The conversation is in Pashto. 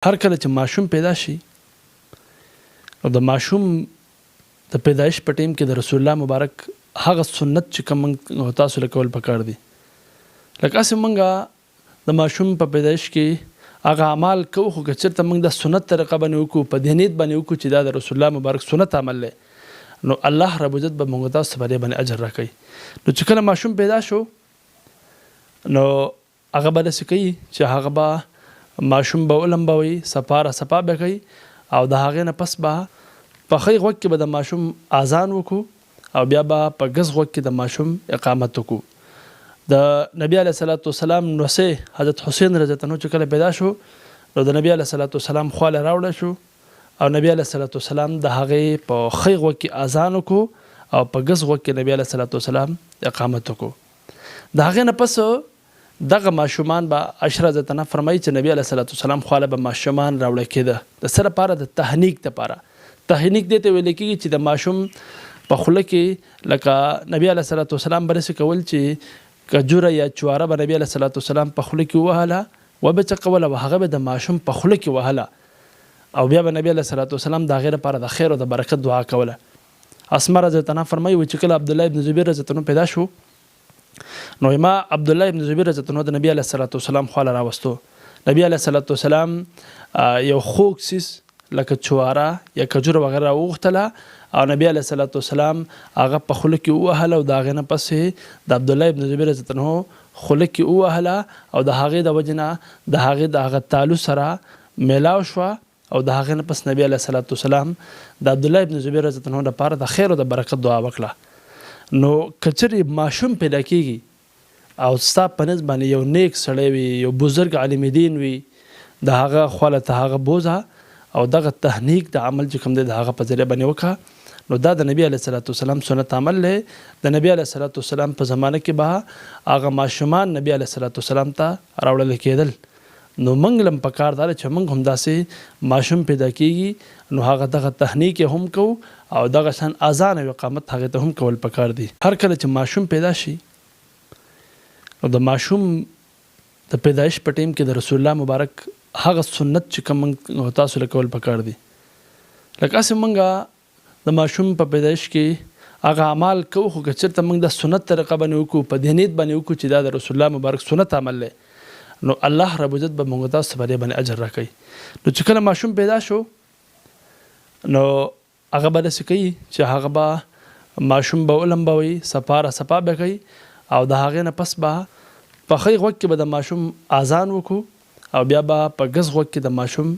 هر کله چې ماشوم پیدا شي او د ماشوم د پیدایش په ټیم کې د رسول الله مبارک هغه سنت چې کوم تاسو له کول پکار دي لکه اسې مونږه د ماشوم په پیدایش کې هغه اعمال کوو خو که چېرته موږ د سنت طریقه باندې وکړو په دې نیت باندې وکړو چې دا د رسول الله مبارک سنت عمل دی نو الله رب عزت به موږ تاسو په دې باندې اجر راکوي نو چې کله ماشوم پیدا شو نو هغه به داسې کوي چې هغه به ماشوم به ولمبوي صفا به کوي او د هغې نه پس به په ښی غوږ کې به د ماشوم اذان وکړو او بیا به په ګس غوږ کې د ماشوم اقامت وکړو د نبی علیه صلوات والسلام نوسې حضرت حسین رضی الله عنه چې کله پیدا شو نو د نبی علیه صلوات والسلام خواله راوړه شو او نبی علیه صلوات والسلام د هغې په ښی غوږ کې اذان وکړو او په ګس غوږ کې نبی علیه صلوات والسلام اقامت وکړو د هغې نه پس دغه ماشومان به عائشه رضی الله عنها فرمایي چې نبی علیه صلوات والسلام خواله به ماشومان راوړه کېده د څه لپاره د تهنیک دپاره تهنیک دې ته ویل کېږي چې د ماشوم په خوله کې لکه نبی علیه صلوات والسلام به داسې کول چې کجوره یا چواره به نبی علیه صلوات والسلام په خوله کې ووهله و به څه کوله هغه به د ماشوم په خوله کې وهله او بیا به نبی علیه صلوات والسلام د هغې لپاره د خیر او د برکت دعا کوله اسماء رضی الله عنها فرمایي چې کله عبدالله ابن زبیر رضی الله عنه پیدا شو نو ما عبدالله ابن زبیر رضی الله عنه د نبی علیه صلوات والسلام خواله راوستو نبی علیه صلوات والسلام یو خوږ څیز لکه چواره یا کجوره وغیره وغوښتله او نبی علیه صلوات والسلام هغه په خوله کې ووهله او د هغې نه پسې د عبدالله ابن زبیر رضی الله عنه خوله کې ووهله او د هغې د وجې نه د هغې د هغه تالو سره میلاو شوه او د هغې نه پس نبی علیه صلوات والسلام د عبدالله ابن زبیر رضی الله عنه لپاره د خیر او د برکت دعا وکړه نو که چېرې ماشوم پیدا کېږي او ستا په نس باندې یو نیک سړی وي یو بزرګ عالم دین وي د هغه خواله ته هغه بوزه او دغه تهنیک د عمل چې کوم دی د هغه په ذریعه باندې وکړه نو دا د نبی علیه صلوات والسلام سنت عمل دی د نبی علیه صلوات والسلام په زمانه کې به هغه ماشومان نبی علیه صلوات والسلام ته راوړل کېدل نو موږ لم پکار دا چې موږ هم داسې ماشوم پیدا کېږي نو هغه دغه تهنیک هم کوو او دغه شان اذان او اقامت هغې ته هم کول پکار دي هر کله چې ماشوم پیدا شي نو د ماشوم د پیدایش په ټیم کې د رسول الله مبارک هغه سنت چې کوم تاسو له کول پکار دي لکه اسې مونږه د ماشوم په پیدایش کې هغه اعمال کوو خو که چېرته موږ د سنت طریقه باندې وکړو په دې نیت باندې وکړو چې دا د رسول الله مبارک سنت عمل دی نو الله رب عزت به موږ تاسو په دې باندې اجر راکوي نو چې کله ماشوم پیدا شو نو هغه به داسې کوي چې هغه به ماشوم به ولمبوي صفا به کوي او د هغې نه پس به په ښی غوږ کې به د ماشوم اذان وکړو او بیا به په ګس غوږ کې د ماشوم